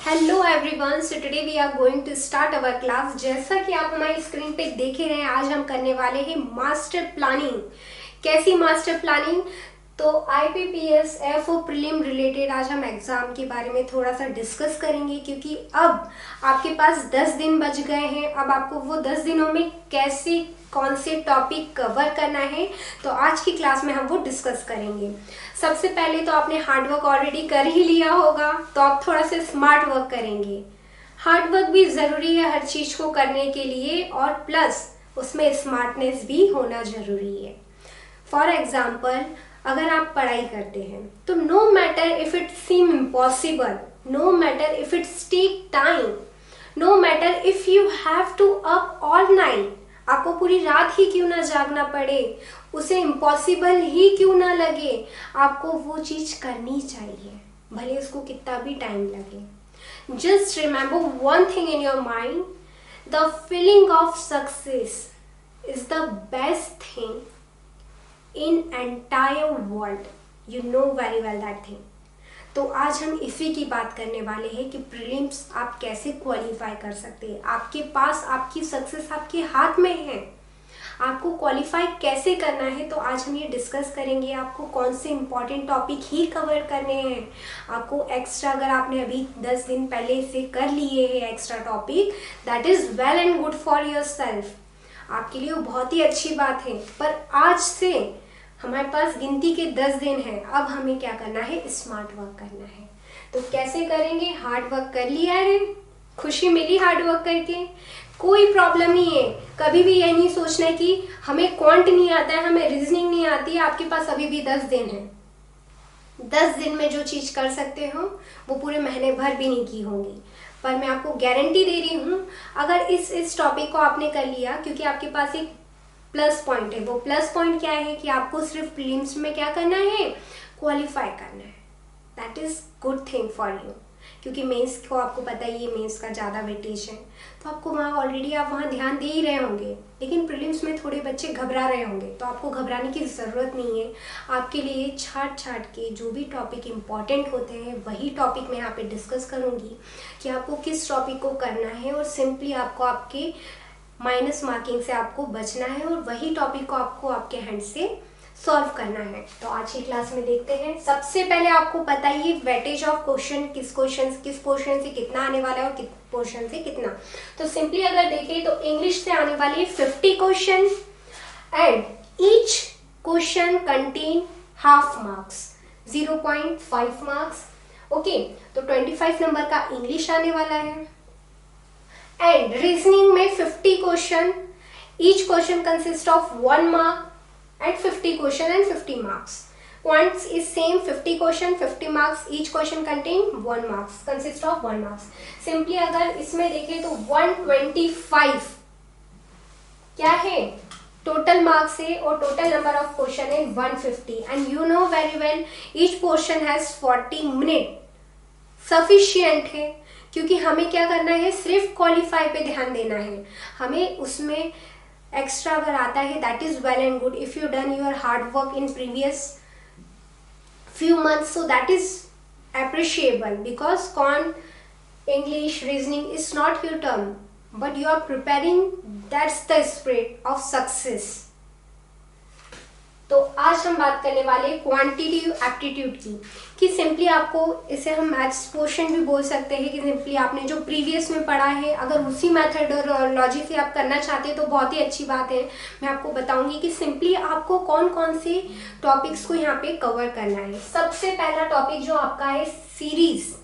Hello everyone, so today we are going to start our class. जैसा कि आप हमारी स्क्रीन पे देख ही रहे हैं, आज हम करने वाले हैं मास्टर प्लानिंग। कैसी मास्टर प्लानिंग? तो आईपीपीएस एफओ प्रीलिम रिलेटेड आज हम एग्जाम के बारे में थोड़ा सा डिस्कस करेंगे, क्योंकि अब आपके पास 10 दिन बच गए हैं। अब आपको वो 10 दिनों में कैसे कौन से टॉपिक कवर करना है, तो आज की क्लास में हम वो डिस्कस करेंगे। सबसे पहले तो आपने हार्डवर्क ऑलरेडी कर ही लिया होगा, तो आप थोड़ा सा स्मार्ट वर्क करेंगे। हार्डवर्क भी ज़रूरी है हर चीज़ को करने के लिए, और प्लस उसमें स्मार्टनेस भी होना ज़रूरी है। फॉर एग्जाम्पल, अगर आप पढ़ाई करते हैं तो no matter if it seem impossible, no matter if it's take time, no matter if you have to up all night, आपको पूरी रात ही क्यों ना जागना पड़े, उसे इम्पॉसिबल ही क्यों ना लगे, आपको वो चीज करनी चाहिए, भले उसको कितना भी टाइम लगे। Just remember one thing in your mind, the feeling of success is the best thing in entire world. You know very well that thing. तो आज हम इसी की बात करने वाले हैं कि प्रीलिम्स आप कैसे क्वालिफाई कर सकते हैं। आपके पास आपकी सक्सेस आपके हाथ में है, आपको क्वालिफाई कैसे करना है, तो आज हम ये डिस्कस करेंगे। आपको कौन से इंपॉर्टेंट टॉपिक ही कवर करने हैं, आपको एक्स्ट्रा, अगर आपने अभी 10 दिन पहले से कर लिए हैं extra topic, that is well and good for your self, आपके लिए वो बहुत ही अच्छी बात है। पर आज से हमारे पास गिनती के 10 दिन हैं, अब हमें क्या करना है, स्मार्ट वर्क करना है। तो कैसे करेंगे? हार्ड वर्क कर लिया है, खुशी मिली हार्ड वर्क करके, कोई प्रॉब्लम नहीं है। कभी भी ये नहीं सोचना है कि हमें क्वांट नहीं आता है, हमें रीजनिंग नहीं आती है। आपके पास अभी भी 10 दिन है। 10 दिन में जो चीज़ कर सकते हो वो पूरे महीने भर भी नहीं की होंगी। पर मैं आपको गारंटी दे रही हूँ, अगर इस टॉपिक को आपने कर लिया, क्योंकि आपके पास एक प्लस पॉइंट है। वो प्लस पॉइंट क्या है कि आपको सिर्फ प्रीलिम्स में क्या करना है, क्वालिफाई करना है। That is good thing for you, क्योंकि मेंस को आपको पता ही है, मेंस का ज़्यादा वेटेज है, तो आपको वहाँ ऑलरेडी आप वहाँ ध्यान दे ही रहे होंगे। लेकिन प्रीलिम्स में थोड़े बच्चे घबरा रहे होंगे, तो आपको घबराने की ज़रूरत नहीं है। आपके लिए छाट के जो भी टॉपिक इम्पॉर्टेंट होते हैं वही टॉपिक मैं यहाँ पे डिस्कस करूँगी कि आपको किस टॉपिक को करना है, और सिंपली आपको आपके माइनस मार्किंग से आपको बचना है, और वही टॉपिक को आपको आपके हैंड से सॉल्व करना है। तो आज की क्लास में देखते हैं। सबसे पहले आपको पता ही वेटेज ऑफ क्वेश्चन, किस पोर्शन से कितना आने वाला है और किस पोर्शन से कितना। तो सिंपली अगर देखें तो इंग्लिश से आने वाली 50 question, and each question contain half marks, 0.5 marks. Okay, तो 25 नंबर का इंग्लिश आने वाला है। एंड रीजनिंग में 50 question, each question consist of 1 mark, and 50 question and 50 marks. Points is same, 50 question 50 marks, each question contain 1 marks, consist of 1 marks. Simply अगर इसमें देखें तो 125 क्या है टोटल मार्क्स है, और टोटल नंबर ऑफ क्वेश्चन है 150। And you know very well each portion has 40 minute, sufficient है, क्योंकि हमें क्या करना है, सिर्फ क्वालिफाई पे ध्यान देना है। हमें उसमें एक्स्ट्रा अगर आता है, that is well and good. If you done your hard work in previous few months, so that is appreciable, because English reasoning is not your term, but you are preparing, that's the spirit of success. तो आज हम बात करने वाले quantitative aptitude की, कि simply आपको इसे हम मैथ्स पोर्शन भी बोल सकते हैं, कि सिंपली आपने जो प्रीवियस में पढ़ा है, अगर उसी मेथडोलॉजी से आप करना चाहते हैं तो बहुत ही अच्छी बात है। मैं आपको बताऊंगी कि सिंपली आपको कौन कौन से टॉपिक्स को यहाँ पे कवर करना है। सबसे पहला टॉपिक जो आपका है सीरीज।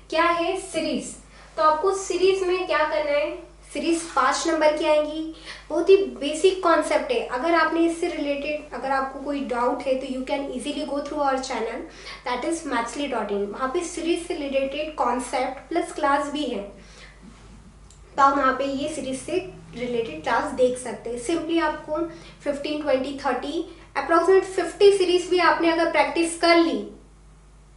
क्या है? सीरीज। तो आपको सीरीज में क्या करना है, सीरीज 5 नंबर की आएंगी। बहुत ही बेसिक कॉन्सेप्ट है। अगर आपने इससे रिलेटेड, अगर आपको कोई डाउट है, तो you can easily go through our channel, that is mathsly.in। वहाँ पे सीरीज से रिलेटेड कॉन्सेप्ट प्लस क्लास भी है, तो आप वहाँ पे ये सीरीज से रिलेटेड क्लास देख सकते हैं। सिंपली आपको 15, 20, 30 अप्रोक्सीमेट 50 सीरीज भी आपने अगर प्रैक्टिस कर ली,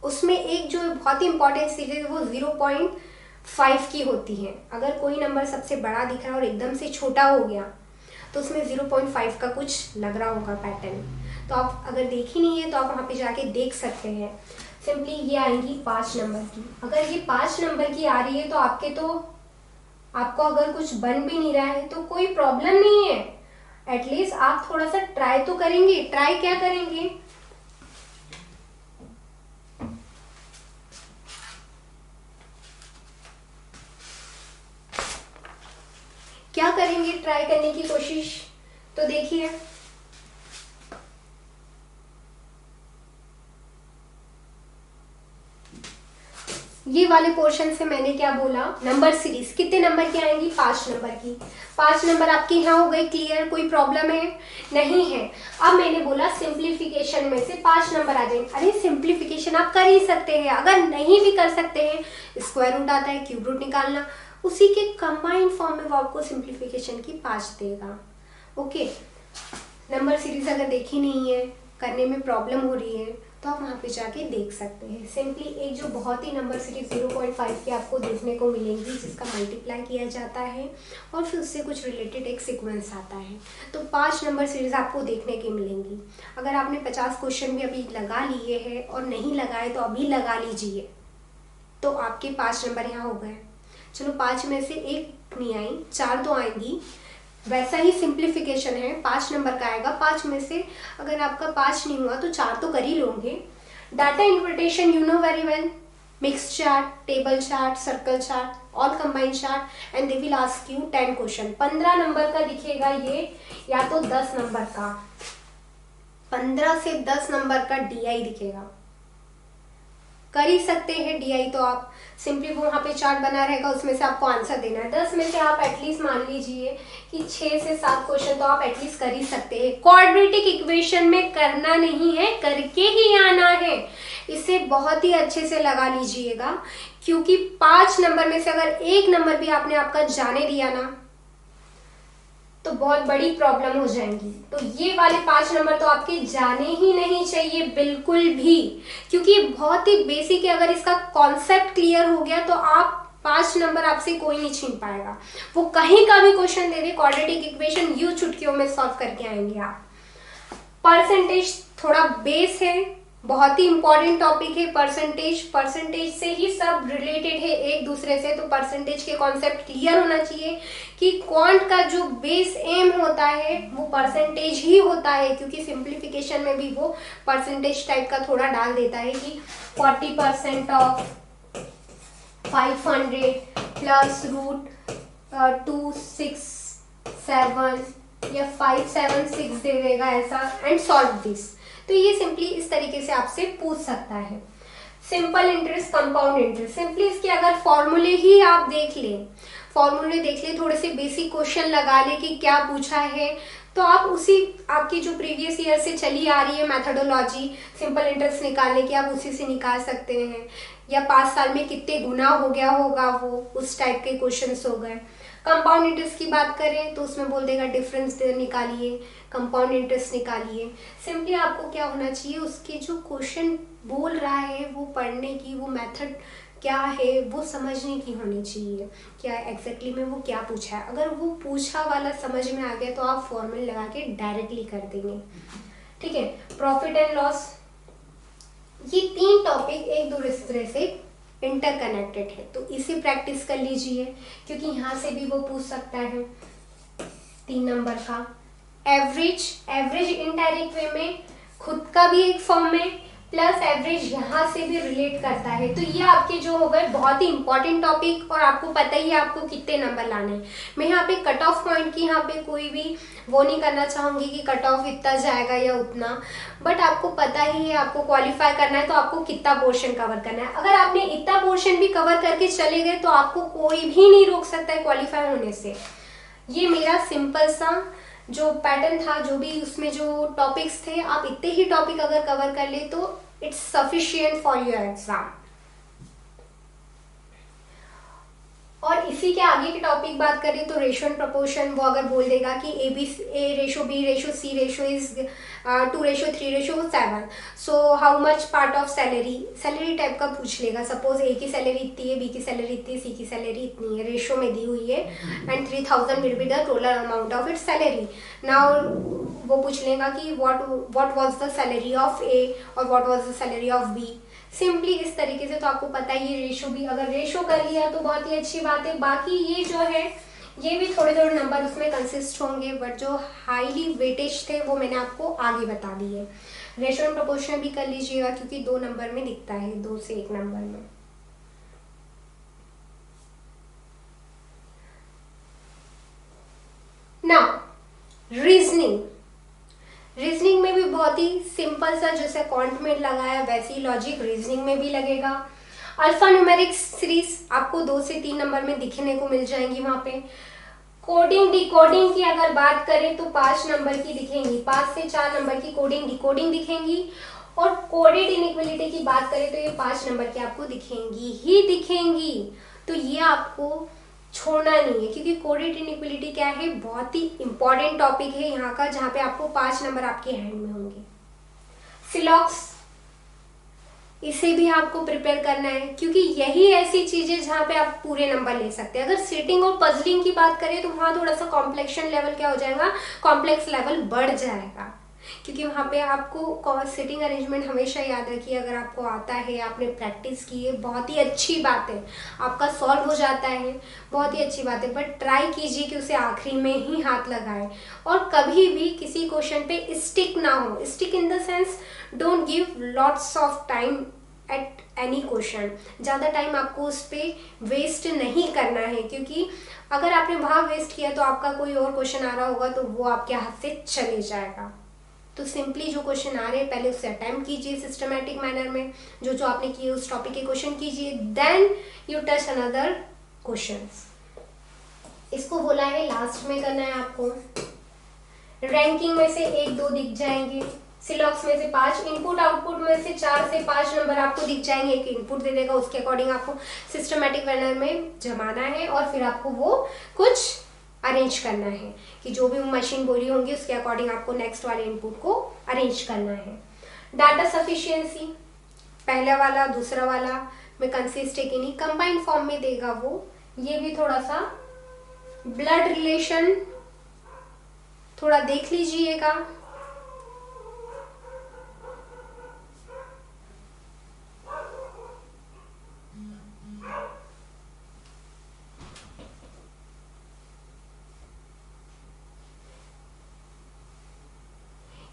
उसमें एक जो बहुत ही इंपॉर्टेंट सीरीज है वो 0.5 की होती है। अगर कोई नंबर सबसे बड़ा दिख रहा है और एकदम से छोटा हो गया, तो उसमें 0.5 का कुछ लग रहा होगा पैटर्न। तो आप अगर देखी नहीं है तो आप वहाँ पे जाके देख सकते हैं। सिंपली ये आएंगी 5 नंबर की। अगर ये 5 नंबर की आ रही है तो आपको अगर कुछ बन भी नहीं रहा है तो कोई प्रॉब्लम नहीं है, एटलीस्ट आप थोड़ा सा ट्राई तो करेंगे। ट्राई क्या करेंगे, क्या करेंगे, ट्राई करने की कोशिश। तो देखिए ये वाले पोर्शन से मैंने क्या बोला, नंबर सीरीज कितने नंबर की आएंगी, 5 नंबर की। 5 नंबर आपकी यहाँ हो गई क्लियर, कोई प्रॉब्लम है नहीं है। अब मैंने बोला सिंप्लीफिकेशन में से 5 नंबर आ जाएंगे। अरे सिंप्लीफिकेशन आप कर ही सकते हैं, अगर नहीं भी कर सकते हैं, स्क्वायर रूट आता है, क्यूब रूट निकालना, उसी के कंबाइंड फॉर्म में वो आपको सिंप्लीफिकेशन की 5 देगा। ओके, नंबर सीरीज अगर देखी नहीं है, करने में प्रॉब्लम हो रही है, तो आप वहाँ पे जाके देख सकते हैं। सिंपली एक जो बहुत ही नंबर सीरीज 0.5 की आपको देखने को मिलेंगी, जिसका मल्टीप्लाई किया जाता है और फिर उससे कुछ रिलेटेड एक सीक्वेंस आता है। तो 5 नंबर सीरीज आपको देखने की मिलेंगी। अगर आपने 50 क्वेश्चन भी अभी लगा लिए हैं और नहीं लगाए तो अभी लगा लीजिए, तो आपके 5 नंबर यहाँ हो गए। चलो 5 में से 1 नहीं आई, 4 तो आएंगी। वैसा ही सिंप्लीफिकेशन है, 5 नंबर का आएगा। 5 में से अगर आपका 5 नहीं हुआ तो 4 तो कर ही लोगे। Data interpretation you know very well, mix chart, table chart, circle chart, all combined chart, and they will ask you 10 question. 15 number का दिखेगा ये, या तो 10 नंबर का, 15 से 10 नंबर का DI दिखेगा। कर ही सकते हैं DI, तो आप सिंपली वो वहाँ पे चार्ट बना रहेगा, उसमें से आपको आंसर देना है। 10 में से आप एटलीस्ट मान लीजिए कि 6 से 7 क्वेश्चन तो आप एटलीस्ट कर ही सकते हैं। क्वाड्रेटिक इक्वेशन में करना नहीं है, करके ही आना है। इसे बहुत ही अच्छे से लगा लीजिएगा, क्योंकि 5 नंबर में से अगर 1 नंबर भी आपने आपका जाने दिया ना, तो बहुत बड़ी प्रॉब्लम हो जाएंगी। तो ये वाले 5 नंबर तो आपके जाने ही नहीं चाहिए बिल्कुल भी, क्योंकि बहुत ही बेसिक है। अगर इसका कॉन्सेप्ट क्लियर हो गया तो आप 5 नंबर आपसे कोई नहीं छीन पाएगा। वो कहीं का भी क्वेश्चन दे दे, क्वाड्रेटिक इक्वेशन यूं चुटकियों में सॉल्व करके आएंगे आप। परसेंटेज थोड़ा बेस है, बहुत ही इंपॉर्टेंट टॉपिक है परसेंटेज से ही सब रिलेटेड है एक दूसरे से। तो परसेंटेज के कॉन्सेप्ट क्लियर होना चाहिए कि क्वांट का जो बेस एम होता है वो परसेंटेज ही होता है, क्योंकि सिंप्लीफिकेशन में भी वो परसेंटेज टाइप का थोड़ा डाल देता है कि 40% ऑफ 500 प्लस रूट 267 या 576 दे देगा ऐसा, एंड सॉल्व दिस। तो ये सिंपली इस तरीके से आपसे पूछ सकता है। Simple interest, compound interest, simply इसके अगर फॉर्मूले ही आप देख लें, थोड़े से बेसिक क्वेश्चन लगा ले कि क्या पूछा है, तो आप उसी आपकी जो प्रीवियस ईयर से चली आ रही है मेथोडोलॉजी सिंपल इंटरेस्ट निकालने की, आप उसी से निकाल सकते हैं। या 5 साल में कितने गुना हो गया होगा, वो उस टाइप के क्वेश्चंस हो गए। कंपाउंड इंटरेस्ट की बात करें तो उसमें बोल देगा डिफरेंस निकालिए, कंपाउंड इंटरेस्ट निकालिए। सिंपली आपको क्या होना चाहिए, उसके जो क्वेश्चन बोल रहा है वो पढ़ने की, वो मेथड क्या है वो समझने की होनी चाहिए, क्या एग्जैक्टली में वो क्या पूछा है। अगर वो पूछा वाला समझ में आ गया तो आप फॉर्मूला लगा के डायरेक्टली कर देंगे। ठीक है, प्रॉफिट एंड लॉस, ये 3 टॉपिक एक दूसरे से इंटरकनेक्टेड है, तो इसे प्रैक्टिस कर लीजिए, क्योंकि यहाँ से भी वो पूछ सकता है 3 नंबर का। एवरेज इनडायरेक्ट वे में खुद का भी एक फॉर्म है, प्लस एवरेज यहाँ से भी रिलेट करता है। तो ये आपके जो हो गए बहुत ही इंपॉर्टेंट टॉपिक, और आपको पता ही है आपको कितने नंबर लाने हैं। मैं यहाँ पे कट ऑफ पॉइंट की यहाँ पे कोई भी वो नहीं करना चाहूंगी कि कट ऑफ इतना जाएगा या उतना, बट आपको पता ही है आपको क्वालिफाई करना है तो आपको कितना पोर्शन कवर करना है। अगर आपने इतना पोर्शन भी कवर करके चले गए तो आपको कोई भी नहीं रोक सकता है क्वालिफाई होने से। ये मेरा सिंपल सा जो पैटर्न था, जो भी उसमें जो टॉपिक्स थे, आप इतने ही टॉपिक अगर कवर कर ले तो it's sufficient for your exam. और इसी के आगे के टॉपिक बात करें तो रेशो एंड प्रपोर्शन, वो अगर बोल देगा कि A ratio B ratio C ratio is 2 ratio 3 ratio 7, so how much part of salary type का पूछ लेगा। सपोज A की सैलरी इतनी है, B की सैलरी इतनी है, C की सैलरी इतनी है, रेशो में दी हुई है, and 3000 will be the total amount of its salary. Now वो पूछ लेगा कि what was the salary of A और what was the salary of B। Simply इस तरीके से। तो आपको पता है ये रेशो भी, अगर रेशो कर लिया तो बहुत ही अच्छी बात है। बाकी ये जो है ये भी थोड़े थोड़े नंबर उसमें कंसिस्ट होंगे, बट जो हाईली वेटेज थे वो मैंने आपको आगे बता दिए। रेशो एंड प्रोपोर्शन भी कर लीजिएगा क्योंकि 2 नंबर में दिखता है, 2 से 1 नंबर में। Now reasoning. रीजनिंग में भी बहुत ही सिंपल सा, जैसे कॉन्टमेंट लगाया वैसे ही लॉजिक रीजनिंग में भी लगेगा। अल्फा न्यूमेरिक सीरीज आपको 2 से 3 नंबर में दिखने को मिल जाएंगी वहां पे। कोडिंग डिकोडिंग की अगर बात करें तो 5 नंबर की दिखेंगी, 5 से 4 नंबर की कोडिंग डिकोडिंग दिखेंगी। और कोडेड इनइक्वलिटी की बात करें तो ये 5 नंबर की आपको दिखेंगी ही दिखेंगी। तो ये आपको छोड़ना नहीं है क्योंकि कोडेड इनइक्वलिटी क्या है, बहुत ही इंपॉर्टेंट टॉपिक है यहाँ का, जहाँ पे आपको 5 नंबर आपके हैंड में होंगे। सिलॉक्स, इसे भी आपको प्रिपेयर करना है क्योंकि यही ऐसी चीज है जहाँ पे आप पूरे नंबर ले सकते हैं। अगर सीटिंग और पजलिंग की बात करें तो वहाँ थोड़ा सा कॉम्प्लेक्शन लेवल क्या हो जाएगा, कॉम्प्लेक्स लेवल बढ़ जाएगा, क्योंकि वहाँ पे आपको सिटिंग अरेंजमेंट हमेशा याद रखिए। अगर आपको आता है, आपने प्रैक्टिस की है, बहुत ही अच्छी बात है, आपका सॉल्व हो जाता है, बहुत ही अच्छी बात है। बट ट्राई कीजिए कि उसे आखिरी में ही हाथ लगाए और कभी भी किसी क्वेश्चन पे स्टिक ना हो। Stick in the sense, don't give lots of time at any question. ज़्यादा टाइम आपको उस पर वेस्ट नहीं करना है, क्योंकि अगर आपने वहाँ वेस्ट किया तो आपका कोई और क्वेश्चन आ रहा होगा तो वो आपके हाथ से चले जाएगा। तो सिंपली जो क्वेश्चन आ रहे हैं पहले उससे अटेम्प्ट कीजिए सिस्टमैटिक मैनर में, जो जो आपने किए उस टॉपिक के क्वेश्चन कीजिए, then you touch another questions. इसको बोला है लास्ट में करना है आपको। रैंकिंग में से 1-2 दिख जाएंगे, सिलॉक्स में से 5, इनपुट आउटपुट में से 4 से 5 नंबर आपको दिख जाएंगे। एक इनपुट दे देगा, उसके अकॉर्डिंग आपको सिस्टमैटिक मैनर में जमाना है और फिर आपको वो कुछ अरेंज करना है कि जो भी मशीन बोली होंगी उसके अकॉर्डिंग आपको नेक्स्ट वाले इनपुट को अरेंज करना है। डाटा सफिशिएंसी, पहला वाला दूसरा वाला में कंसिस्ट है कि नहीं, कंबाइंड फॉर्म में देगा वो। ये भी थोड़ा सा ब्लड रिलेशन थोड़ा देख लीजिएगा।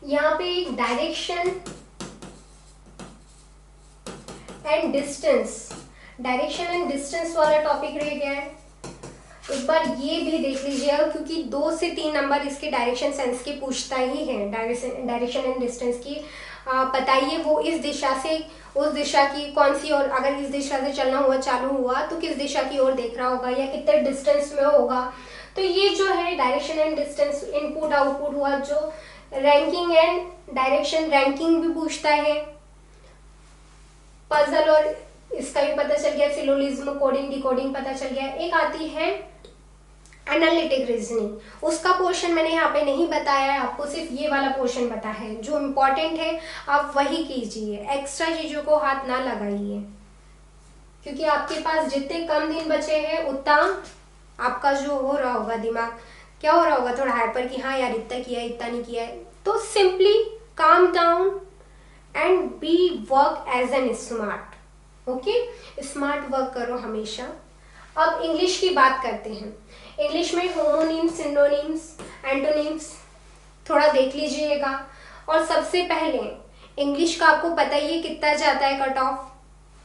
यहाँ पे एक direction and distance, direction and distance वाला टॉपिक रह गया है। एक बार ये भी देख लीजिएगा क्योंकि 2 से 3 नंबर इसके डायरेक्शन सेंस के पूछता ही है। डायरेक्शन एंड डिस्टेंस की बताइए वो इस दिशा से उस दिशा की कौन सी, और अगर इस दिशा से चलना हुआ चालू हुआ तो किस दिशा की ओर देख रहा होगा या कितने डिस्टेंस में होगा। तो ये जो है direction and distance, input output हुआ। जो रैंकिंग एंड डायरेक्शन, रैंकिंग भी पूछता है, पजल और इसका भी पता चल गया, सिलोजिज्म कोडिंग डिकोडिंग पता चल गया। एक आती है एनालिटिक रीजनिंग, उसका पोर्शन मैंने यहाँ पे नहीं बताया है, आपको सिर्फ ये वाला पोर्शन बता है। जो इम्पोर्टेंट है आप वही कीजिए, एक्स्ट्रा चीजों को हाथ ना लगाइए, क्योंकि आपके पास जितने कम दिन बचे हैं उतना आपका जो हो रहा होगा दिमाग क्या हो रहा होगा, थोड़ा हाइपर कि हाँ यार इतना किया है इतना नहीं किया है। तो simply calm down and be work as an smart. Okay, smart work करो हमेशा। अब इंग्लिश की बात करते हैं। इंग्लिश में होमोनिम्स, सिनोनिम्स, एंटोनिम्स थोड़ा देख लीजिएगा। और सबसे पहले इंग्लिश का आपको पता ही है कितना जाता है कट ऑफ,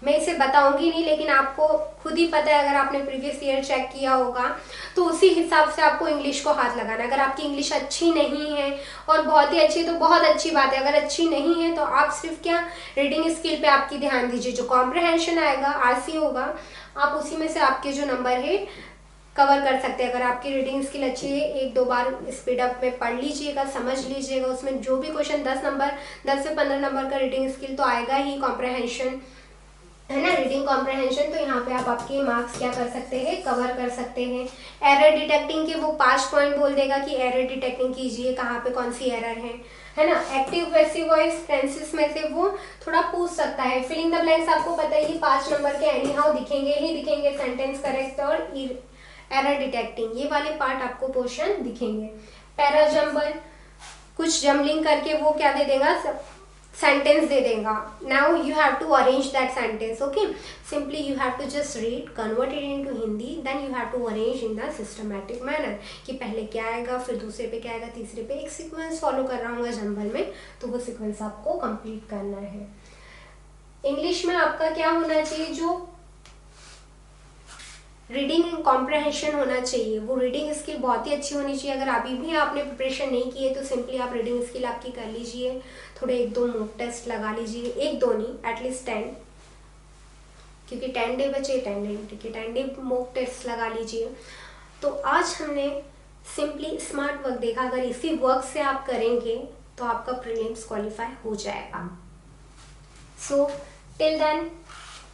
मैं इसे बताऊंगी नहीं, लेकिन आपको खुद ही पता है। अगर आपने प्रीवियस ईयर चेक किया होगा तो उसी हिसाब से आपको इंग्लिश को हाथ लगाना। अगर आपकी इंग्लिश अच्छी नहीं है और बहुत ही अच्छी है तो बहुत अच्छी बात है, अगर अच्छी नहीं है तो आप सिर्फ क्या रीडिंग स्किल पे आपकी ध्यान दीजिए। जो कॉम्प्रहेंशन आएगा, आरसी होगा, आप उसी में से आपके जो नंबर है कवर कर सकते हैं। अगर आपकी रीडिंग स्किल अच्छी है, 1-2 बार स्पीड अप में पढ़ लीजिएगा, समझ लीजिएगा। उसमें जो भी क्वेश्चन 10 से 15 नंबर का रीडिंग स्किल तो आएगा ही, कॉम्प्रहेंशन है ना, रीडिंग कॉम्प्रहेंशन। तो यहाँ पे आप आपके मार्क्स क्या कर सकते हैं, कवर कर सकते हैं। एरर डिटेक्टिंग के वो 5 पॉइंट बोल देगा कि एरर डिटेक्टिंग कीजिए, कहाँ पे कौन सी एरर है ना। एक्टिव पैसिव वॉइस टेंसेस में से वो थोड़ा पूछ सकता है। फिलिंग द ब्लैंक्स आपको पता ही 5 नंबर के एनी हाउ दिखेंगे ही दिखेंगे, सेंटेंस करेक्ट और एरर डिटेक्टिंग ये वाले पार्ट आपको पोर्शन दिखेंगे। पैरा जम्बल, कुछ जम्बलिंग करके वो क्या दे देगा, सेंटेंस दे देगा. Now you have to arrange that sentence. Okay, simply you have to just read, convert it into Hindi, then you have to arrange in the systematic manner कि पहले क्या आएगा, फिर दूसरे पे क्या आएगा, तीसरे पे. एक सीक्वेंस फॉलो कर रहा हूँ जंबल में, तो वो सीक्वेंस आपको कंप्लीट करना है. इंग्लिश में आपका क्या होना चाहिए, जो रीडिंग एंड कॉम्प्रहेंशन होना चाहिए, वो रीडिंग स्किल बहुत ही अच्छी होनी चाहिए. अगर अभी भी आपने प्रिपरेशन नहीं की है तो सिंपली आप रीडिंग स्किल आपकी कर लीजिए. थोड़े 1-2 मॉक टेस्ट लगा लीजिए, 1-2 नहीं एटलीस्ट 10, क्योंकि 10 डे बचे, 10 डे ठीक है, 10 डे मॉक टेस्ट लगा लीजिए. तो आज हमने सिंपली स्मार्ट वर्क देखा. अगर इसी वर्क से आप करेंगे तो आपका प्रीलिम्स क्वालिफाई हो जाएगा. So till then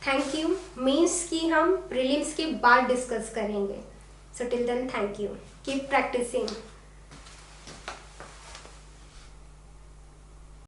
thank you. Means कि हम प्रीलिम्स के बाद डिस्कस करेंगे. So till then thank you. Keep practising.